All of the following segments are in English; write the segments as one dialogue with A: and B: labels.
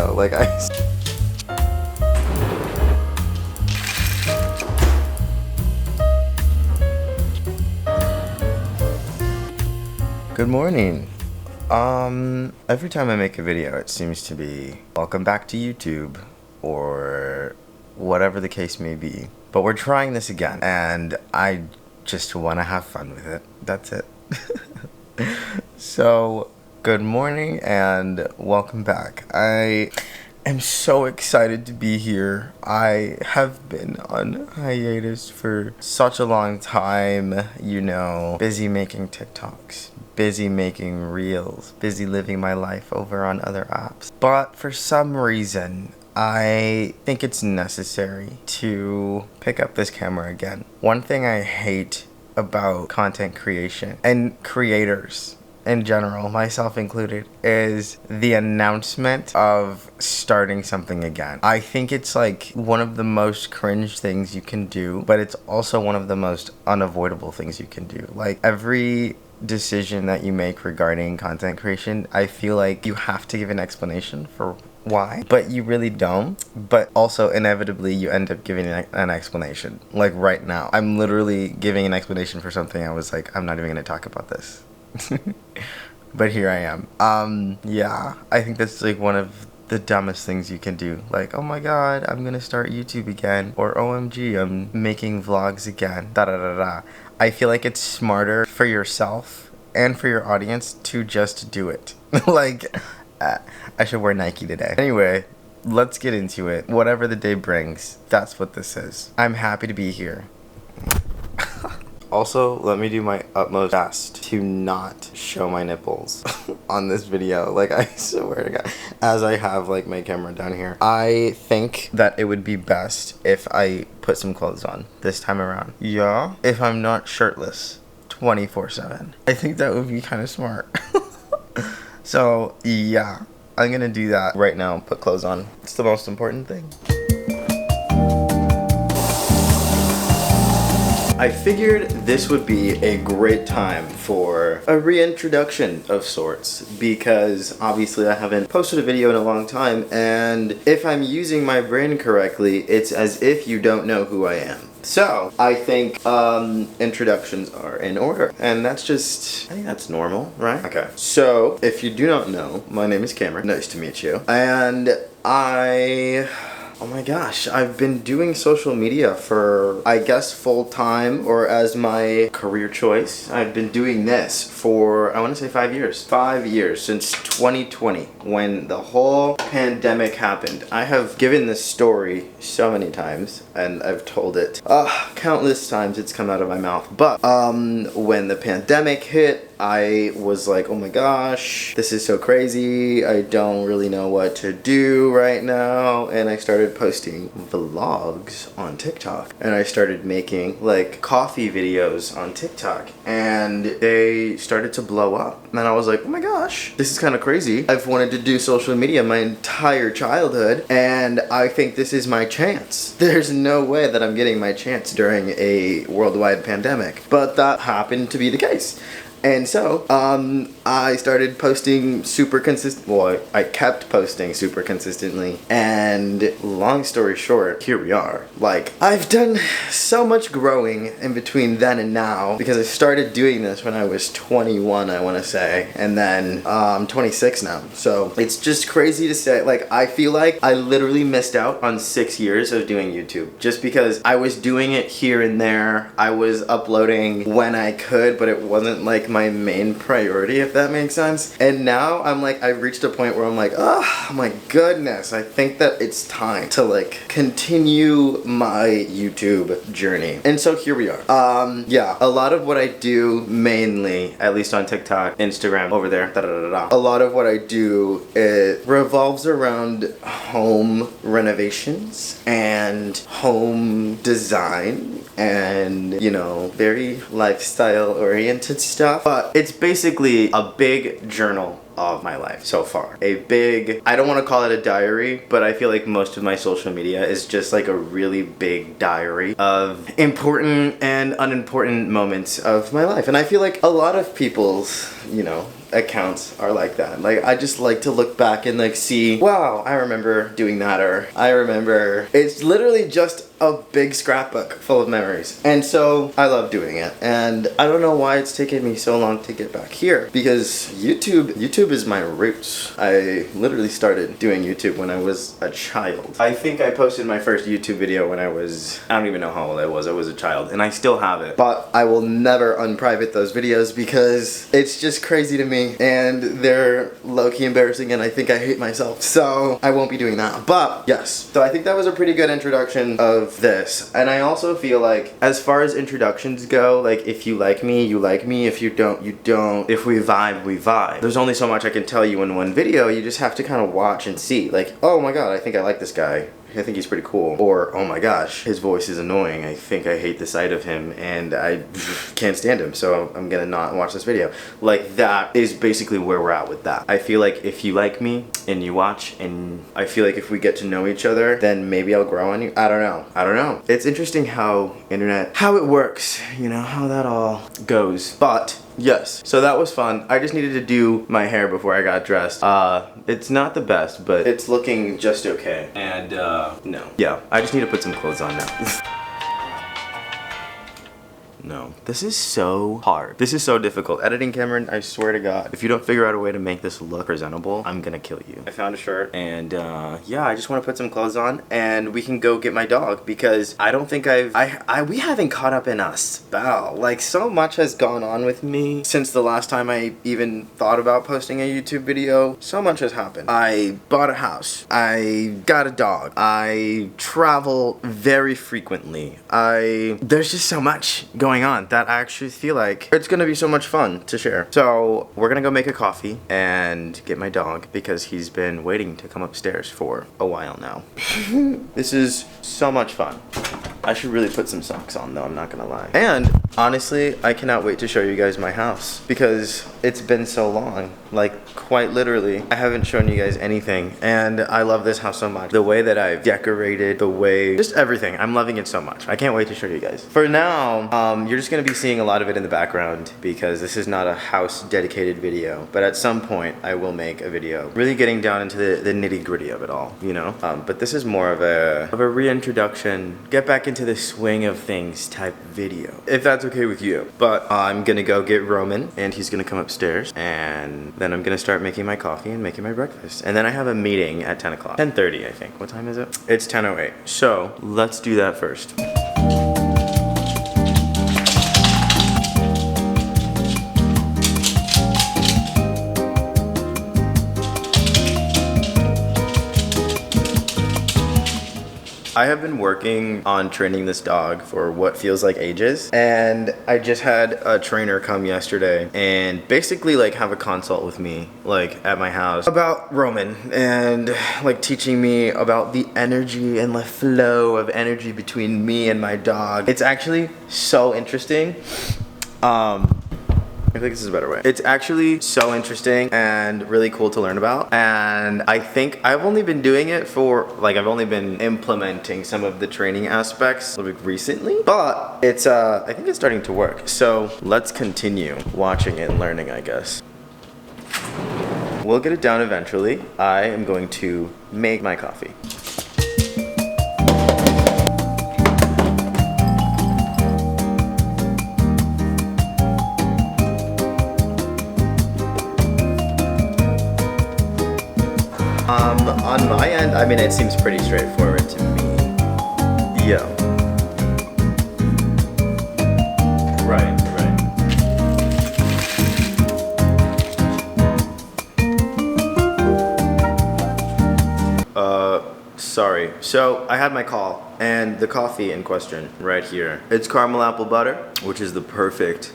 A: Like Good morning. Every time I make a video, it seems to be welcome back to YouTube or whatever the case may be. But we're trying this again, and I just want to have fun with it. That's it. So, good morning and welcome back. I am so excited to be here. I have been on hiatus for such a long time, busy making TikToks, busy making reels, busy living my life over on other apps. But for some reason, I think it's necessary to pick up this camera again. One thing I hate about content creation and creators in general, myself included, is the announcement of starting something again. I think it's like one of the most cringe things you can do, but it's also one of the most unavoidable things you can do. Like every decision that you make regarding content creation, I feel like you have to give an explanation for why, but you really don't. But also inevitably you end up giving an explanation. Like right now, I'm literally giving an explanation for something I was like, I'm not even gonna talk about this. But here I am. Yeah, I think that's like one of the dumbest things you can do. Like, oh my god, I'm gonna start YouTube again, or OMG, I'm making vlogs again, da da da da. I feel like it's smarter for yourself and for your audience to just do it. Like, I should wear Nike today. Anyway, let's get into it. Whatever the day brings, that's what this is. I'm happy to be here. Also, let me do my utmost best to not show my nipples on this video. Like, I swear to God, as I have like my camera down here. I think that it would be best if I put some clothes on this time around. Yeah, if I'm not shirtless 24/7. I think that would be kind of smart. So, yeah, I'm gonna do that right now, put clothes on. It's the most important thing. I figured this would be a great time for a reintroduction of sorts, because obviously I haven't posted a video in a long time, and if I'm using my brain correctly, it's as if you don't know who I am. So, I think introductions are in order, and I think that's normal, right? Okay, so if you do not know, my name is Cameron, nice to meet you, and oh my gosh, I've been doing social media for, I guess, full time, or as my career choice. I've been doing this for, I want to say 5 years. 5 years, since 2020, when the whole pandemic happened. I have given this story so many times, and I've told it countless times. It's come out of my mouth. But when the pandemic hit, I was like, oh my gosh, this is so crazy. I don't really know what to do right now. And I started posting vlogs on TikTok. And I started making like coffee videos on TikTok. And they started to blow up. And I was like, oh my gosh, this is kind of crazy. I've wanted to do social media my entire childhood, and I think this is my chance. There's no way that I'm getting my chance during a worldwide pandemic. But that happened to be the case. And so, I started posting super consistent. Well, I kept posting super consistently. And long story short, here we are. Like, I've done so much growing in between then and now, because I started doing this when I was 21, I want to say. And then, I'm 26 now. So, it's just crazy to say. Like, I feel like I literally missed out on 6 years of doing YouTube. Just because I was doing it here and there. I was uploading when I could, but it wasn't like my main priority, if that makes sense. And now I'm like, I've reached a point where I'm like, oh my goodness, I think that it's time to like continue my YouTube journey. And so here we are. Yeah, a lot of what I do, mainly, at least on TikTok, Instagram, over there, a lot of what I do, it revolves around home renovations and home design and, very lifestyle oriented stuff. But it's basically a big journal of my life so far. I don't want to call it a diary, but I feel like most of my social media is just like a really big diary of important and unimportant moments of my life. And I feel like a lot of people's, accounts are like that. Like, I just like to look back and like see, wow, I remember doing that, or I remember. It's literally just a big scrapbook full of memories. And so I love doing it. And I don't know why it's taken me so long to get back here, because YouTube is my roots. I literally started doing YouTube when I was a child. I think I posted my first YouTube video when I don't even know how old I was a child, and I still have it. But I will never unprivate those videos because it's just crazy to me and they're low-key embarrassing and I think I hate myself. So I won't be doing that. But yes, so I think that was a pretty good introduction of this. And I also feel like, as far as introductions go, like, if you like me, you like me. If you don't, you don't. If we vibe, we vibe. There's only so much I can tell you in one video. You just have to kind of watch and see. Like, oh my god, I think I like this guy. I think he's pretty cool. Or, oh my gosh, his voice is annoying. I think I hate the sight of him and I can't stand him, so I'm gonna not watch this video. Like, that is basically where we're at with that. I feel like if you like me and you watch, and I feel like if we get to know each other, then maybe I'll grow on you. I don't know. It's interesting how how it works, you know, how that all goes. But yes, so that was fun. I just needed to do my hair before I got dressed. It's not the best, but it's looking just okay. And no. Yeah, I just need to put some clothes on now. No. This is so hard. This is so difficult. Editing, Cameron, I swear to God, if you don't figure out a way to make this look presentable, I'm gonna kill you. I found a shirt, and yeah, I just want to put some clothes on and we can go get my dog, because I don't think we haven't caught up in a spell. Like, so much has gone on with me since the last time I even thought about posting a YouTube video. So much has happened. I bought a house. I got a dog. I travel very frequently. There's just so much going on that I actually feel like it's gonna be so much fun to share. So we're gonna go make a coffee and get my dog, because he's been waiting to come upstairs for a while now. This is so much fun. I should really put some socks on though, I'm not gonna lie. And honestly, I cannot wait to show you guys my house, because it's been so long. Like, quite literally, I haven't shown you guys anything, and I love this house so much. The way that I've decorated, just everything. I'm loving it so much. I can't wait to show you guys. For now, you're just gonna be seeing a lot of it in the background, because this is not a house dedicated video, but at some point I will make a video really getting down into the nitty gritty of it all, you know? But this is more of a reintroduction, get back into the swing of things type video, if that's okay with you. But I'm gonna go get Roman, and he's gonna come upstairs, and then I'm gonna start making my coffee and making my breakfast. And then I have a meeting at 10 o'clock. 10:30, I think. What time is it? It's 10:08. So let's do that first. I have been working on training this dog for what feels like ages, and I just had a trainer come yesterday and basically like have a consult with me, like at my house, about Roman, and like teaching me about the energy and the flow of energy between me and my dog. It's actually so interesting. I think this is a better way. It's actually so interesting and really cool to learn about. And I think I've only been doing it for, like, I've only been implementing some of the training aspects a little bit recently, but it's, I think it's starting to work. So let's continue watching it and learning, I guess. We'll get it down eventually. I am going to make my coffee. On my end, I mean, it seems pretty straightforward to me. Yo. Right. Sorry. So I had my call, and the coffee in question right here. It's caramel apple butter, which is the perfect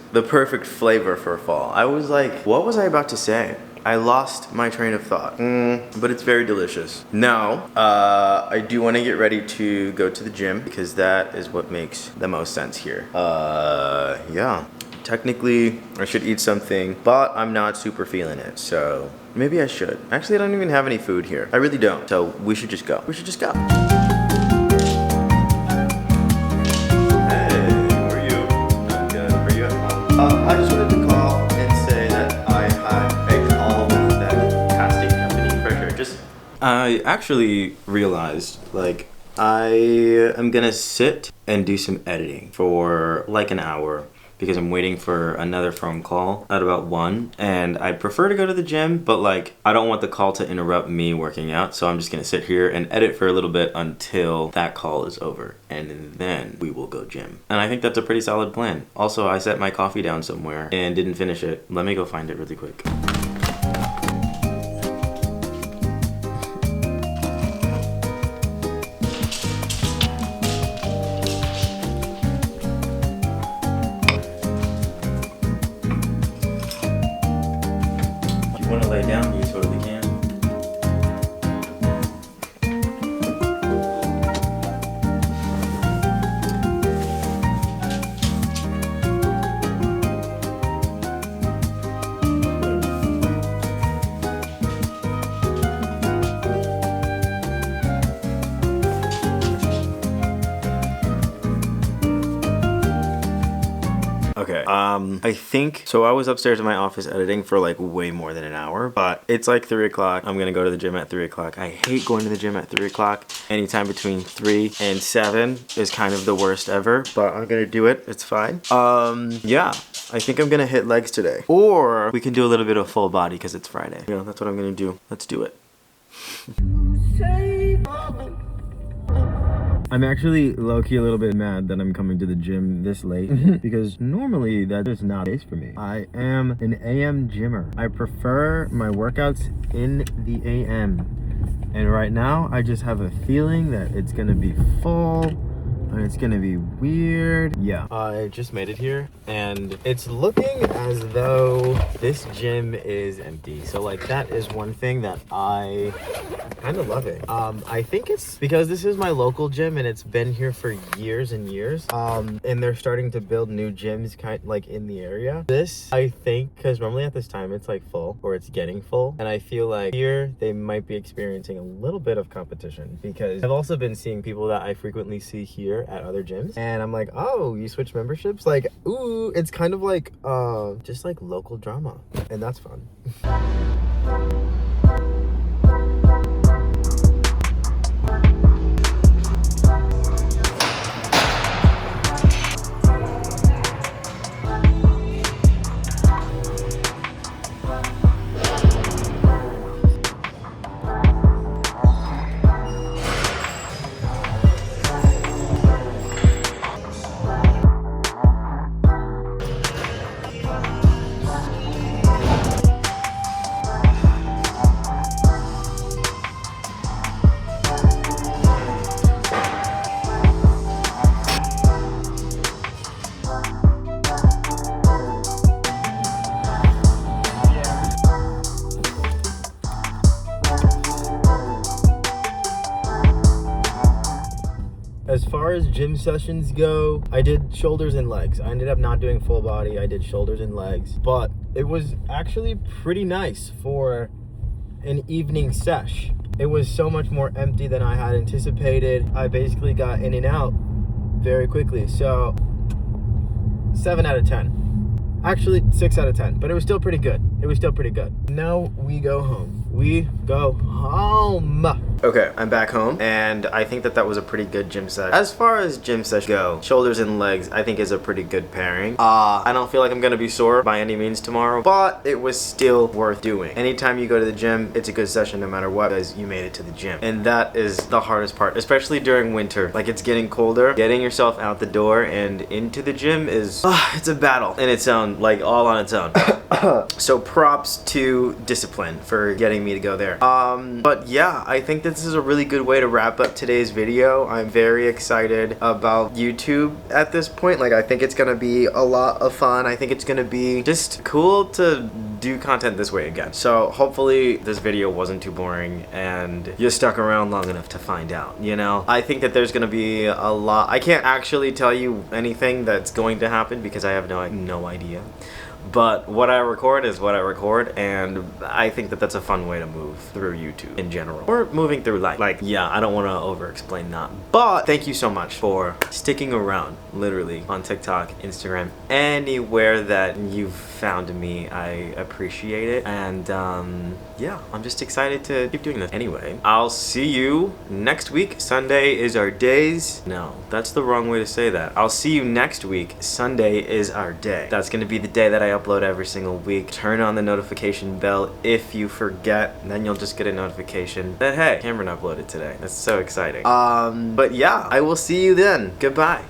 A: flavor for fall. I was like, what was I about to say? I lost my train of thought, but it's very delicious. Now, I do want to get ready to go to the gym, because that is what makes the most sense here. Yeah. Technically, I should eat something, but I'm not super feeling it, so maybe I should. Actually, I don't even have any food here. I really don't, so we should just go. We should just go. I just wanted to call and say that I had I actually realized, like, I am gonna sit and do some editing for like an hour because I'm waiting for another phone call at about 1, and I'd prefer to go to the gym, but like I don't want the call to interrupt me working out, so I'm just gonna sit here and edit for a little bit until that call is over, and then we will go gym. And I think that's a pretty solid plan. Also, I set my coffee down somewhere and didn't finish it. Let me go find it really quick. Want to lay down, you totally can. Okay, I think, so I was upstairs in my office editing for like way more than an hour, but it's like 3 o'clock. I'm gonna go to the gym at 3 o'clock. I hate going to the gym at 3 o'clock. Anytime between 3 and 7 is kind of the worst ever, but I'm gonna do it. It's fine. Yeah, I think I'm gonna hit legs today. Or we can do a little bit of full body because it's Friday. You know, that's what I'm gonna do. Let's do it. I'm actually low-key a little bit mad that I'm coming to the gym this late because normally that is not the case for me. I am an AM gymmer. I prefer my workouts in the AM. And right now I just have a feeling that it's gonna be full and it's gonna be weird. Yeah, I just made it here and it's looking as though this gym is empty. So like that is one thing that I kind of love it. I think it's because this is my local gym and it's been here for years and years. And they're starting to build new gyms like in the area. This, I think, because normally at this time it's like full or it's getting full. And I feel like here they might be experiencing a little bit of competition because I've also been seeing people that I frequently see here at other gyms. And I'm like, oh, you switch memberships? Like, ooh, it's kind of like, just like local drama. And that's fun. As far as gym sessions go, I did shoulders and legs. I ended up not doing full body. I did shoulders and legs, but it was actually pretty nice for an evening sesh. It was so much more empty than I had anticipated. I basically got in and out very quickly. So 7 out of 10. Actually 6 out of 10, but it was still pretty good. It was still pretty good. Now we go home. We go home. Okay, I'm back home, and I think that was a pretty good gym session. As far as gym sessions go, shoulders and legs, I think is a pretty good pairing. I don't feel like I'm gonna be sore by any means tomorrow, but it was still worth doing. Anytime you go to the gym, it's a good session no matter what, because you made it to the gym. And that is the hardest part, especially during winter. Like, it's getting colder. Getting yourself out the door and into the gym is, it's a battle in its own, like all on its own. So props to Discipline for getting me to go there. But yeah, I think this is a really good way to wrap up today's video. I'm very excited about YouTube at this point. Like, I think it's gonna be a lot of fun. I think it's gonna be just cool to do content this way again. So hopefully this video wasn't too boring and you stuck around long enough to find out, you know? I think that there's gonna be a lot. I can't actually tell you anything that's going to happen because I have no idea.
B: But what I record is what I record, and I think that that's a fun way to move through YouTube in general. Or moving through life. Like, yeah, I don't want to over-explain that. But thank you so much for sticking around, literally, on TikTok, Instagram, anywhere that you've found me. I appreciate it. And, yeah, I'm just excited to keep doing this. Anyway, I'll see you next week. Sunday is our days. No, that's the wrong way to say that. I'll see you next week. Sunday is our day. That's gonna be the day that I upload every single week. Turn on the notification bell if you forget, and then you'll just get a notification that, hey, Cameron uploaded today. That's so exciting. But yeah, I will see you then. Goodbye.